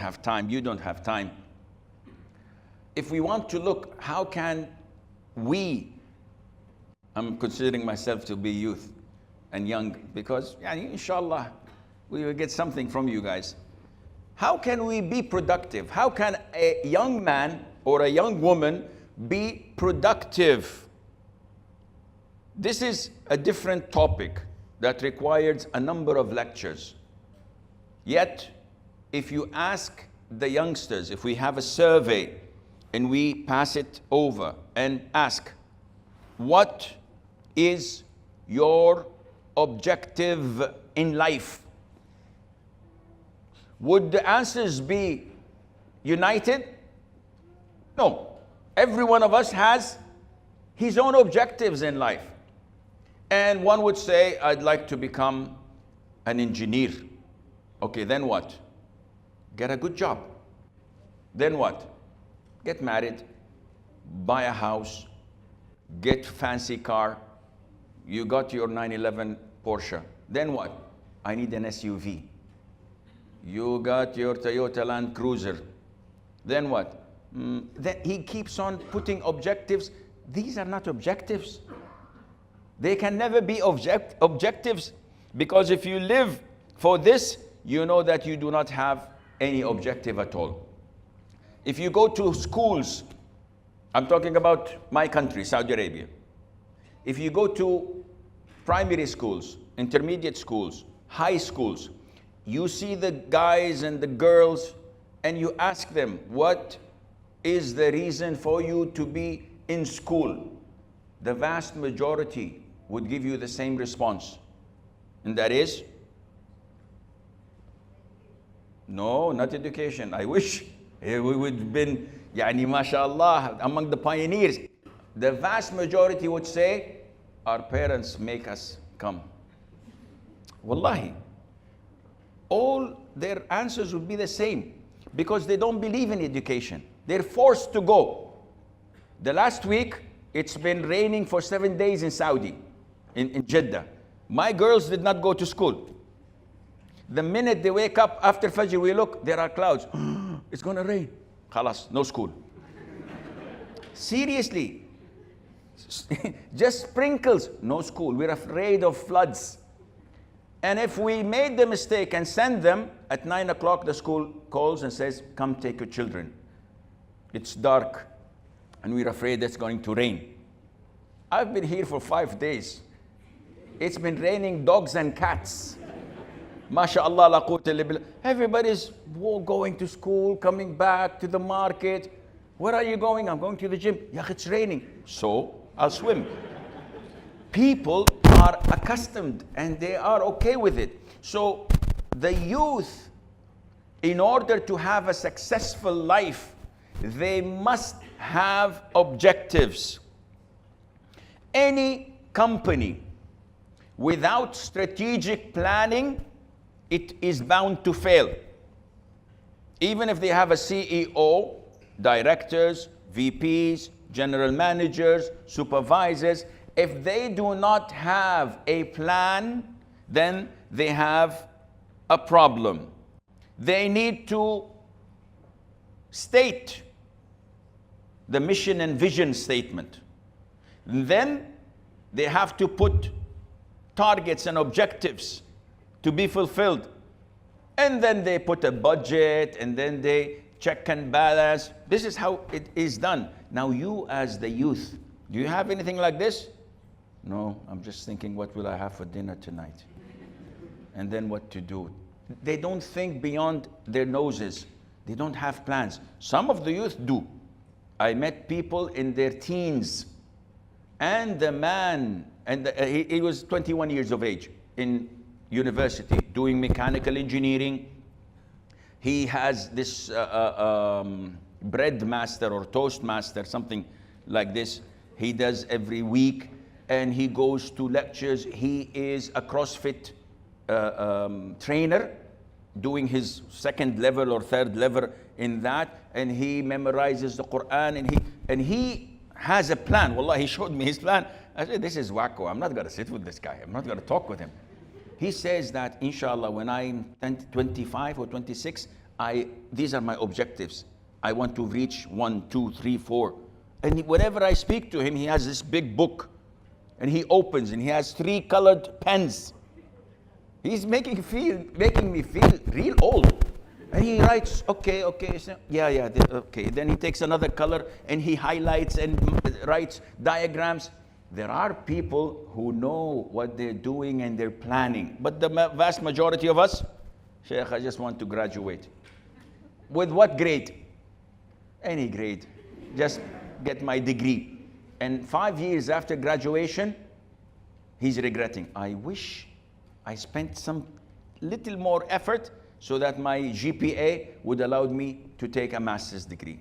have time, you don't have time. If we want to look, how can we, I'm considering myself to be youth and young, because inshallah, we will get something from you guys. How can we be productive? How can a young man or a young woman be productive? This is a different topic that requires a number of lectures. Yet, if you ask the youngsters, if we have a survey and we pass it over and ask, what is your objective in life? Would the answers be united? No. Every one of us has his own objectives in life. And one would say, I'd like to become an engineer. Okay, then what? Get a good job. Then what? Get married, buy a house, get fancy car. You got your 911 Porsche. Then what? I need an SUV. You got your Toyota Land Cruiser. Then what? Then he keeps on putting objectives. These are not objectives. They can never be objectives, because if you live for this, you know that you do not have any objective at all. If you go to schools, I'm talking about my country, Saudi Arabia. If you go to primary schools, intermediate schools, high schools, you see the guys and the girls and you ask them, what is the reason for you to be in school? The vast majority would give you the same response. And that is, no, not education. I wish we would have been, mashallah, among the pioneers. The vast majority would say, our parents make us come. Wallahi. All their answers would be the same, because they don't believe in education. They're forced to go. The last week, it's been raining for 7 days in Saudi, in Jeddah. My girls did not go to school. The minute they wake up after Fajr, we look, there are clouds. It's gonna rain. Khalas, no school. Seriously. Just sprinkles, no school. We're afraid of floods. And if we made the mistake and send them, at 9 o'clock the school calls and says, come take your children. It's dark and we're afraid it's going to rain. I've been here for 5 days. It's been raining dogs and cats. MashaAllah, la quwwata illa billah. Everybody's going to school, coming back to the market. Where are you going? I'm going to the gym. Yeah, it's raining. So I'll swim. People are accustomed and they are okay with it. So the youth, in order to have a successful life, they must have objectives. Any company without strategic planning, it is bound to fail. Even if they have a CEO, directors, VPs, general managers, supervisors, if they do not have a plan, then they have a problem. They need to state the mission and vision statement. And then they have to put targets and objectives to be fulfilled. And then they put a budget, and then they check and balance. This is how it is done. Now you as the youth, do you have anything like this? No, I'm just thinking, what will I have for dinner tonight? And then what to do. They don't think beyond their noses. They don't have plans. Some of the youth do. I met people in their teens, and the man, and he was 21 years of age in university doing mechanical engineering. He has this bread master or toast master, something like this. He does every week, and he goes to lectures. He is a CrossFit trainer, doing his second level or third level in that, and he memorizes the Quran, and he has a plan. Wallah, he showed me his plan. I said, this is wacko. I'm not going to sit with this guy. I'm not going to talk with him. He says that, inshallah, when I'm 25 or 26, these are my objectives. I want to reach 1, 2, 3, 4. And whenever I speak to him, he has this big book. And he opens and he has 3 colored pens. He's making me feel real old. And he writes, okay, so, yeah, okay. Then he takes another color and he highlights and writes diagrams. There are people who know what they're doing and they're planning. But the vast majority of us, Sheikh, I just want to graduate. With what grade? Any grade. Just get my degree. And 5 years after graduation, he's regretting. I wish I spent some little more effort so that my GPA would allow me to take a master's degree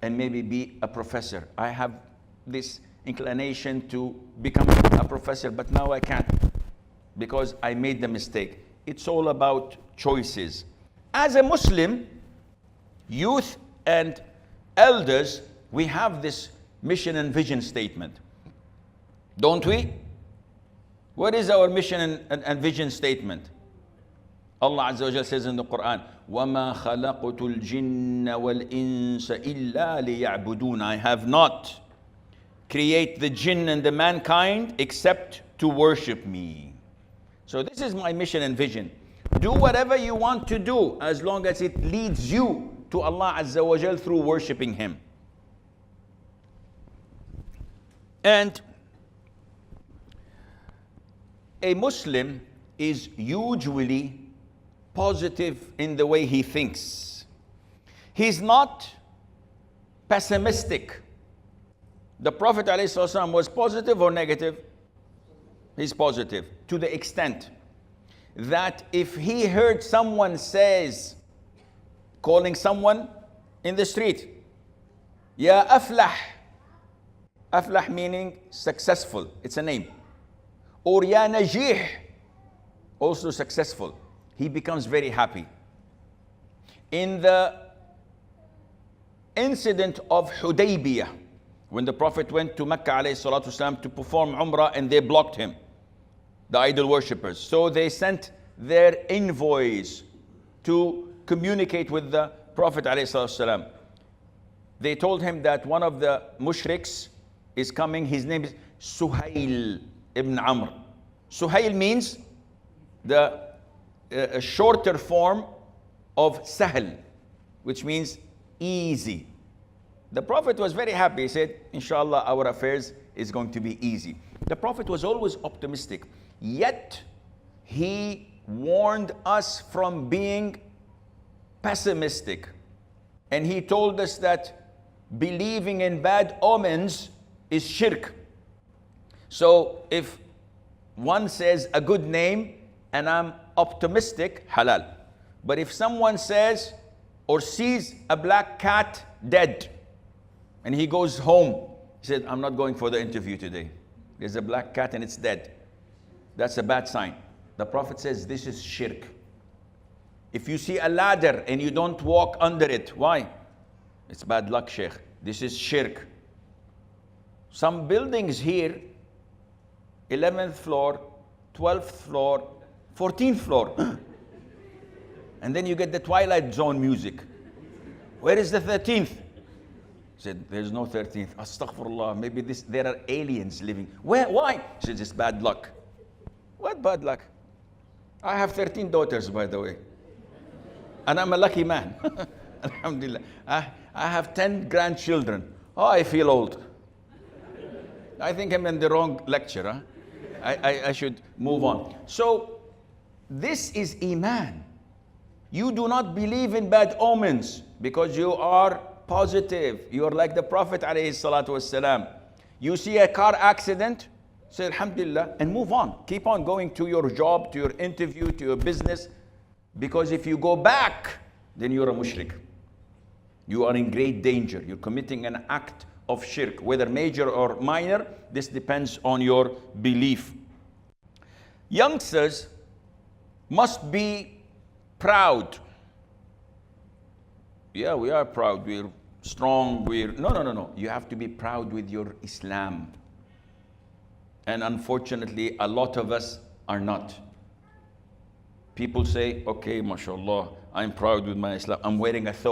and maybe be a professor. I have this inclination to become a professor, but now I can't because I made the mistake. It's all about choices. As a Muslim, youth and elders, we have this mission and vision statement, don't we? What is our mission and vision statement? Allah Azza wa Jalla says in the Quran, وَمَا خَلَقْتُ الْجِنَّ وَالْإِنسَ إِلَّا لِيَعْبُدُونَ. I have not created the jinn and the mankind except to worship me. So this is my mission and vision. Do whatever you want to do as long as it leads you to Allah Azza wa Jalla through worshiping Him. And a Muslim is usually positive in the way he thinks. He's not pessimistic. The Prophet ﷺ was positive or negative? He's positive to the extent that if he heard someone calling someone in the street, Ya Aflah, Aflah meaning successful, it's a name, or Ya Najih, also successful, he becomes very happy. In the incident of Hudaybiyah, when the Prophet went to Mecca ﷺ to perform Umrah and they blocked him, the idol worshippers. So they sent their envoys to communicate with the Prophet ﷺ. They told him that one of the mushriks is coming. His name is Suhail ibn Amr. Suhail means a shorter form of Sahl, which means easy. The Prophet was very happy. He said, Inshallah, our affairs is going to be easy. The Prophet was always optimistic. Yet, he warned us from being pessimistic. And he told us that believing in bad omens is shirk. So, if one says a good name and I'm optimistic, halal. But if someone says or sees a black cat dead and he goes home, he said, I'm not going for the interview today. There's a black cat and it's dead. That's a bad sign. The Prophet says this is shirk. If you see a ladder and you don't walk under it, why? It's bad luck, Sheikh. This is shirk. Some buildings here, 11th floor, 12th floor, 14th floor. And then you get the Twilight Zone music. Where is the 13th? He said, there's no 13th. Astaghfirullah, maybe there are aliens living. Where? Why? He said, it's bad luck. What bad luck? I have 13 daughters, by the way. And I'm a lucky man. Alhamdulillah. I have 10 grandchildren. Oh, I feel old. I think I'm in the wrong lecture. Huh? I should move on. So, this is Iman. You do not believe in bad omens because you are positive. You are like the Prophet ﷺ. You see a car accident, say Alhamdulillah, and move on. Keep on going to your job, to your interview, to your business. Because if you go back, then you're a mushrik. You are in great danger. You're committing an act of shirk, whether major or minor. This depends on your belief. Youngsters must be proud. Yeah, we are proud. We're strong. No. You have to be proud with your Islam. And unfortunately, a lot of us are not. People say, okay, mashallah, I'm proud with my Islam. I'm wearing a thobe.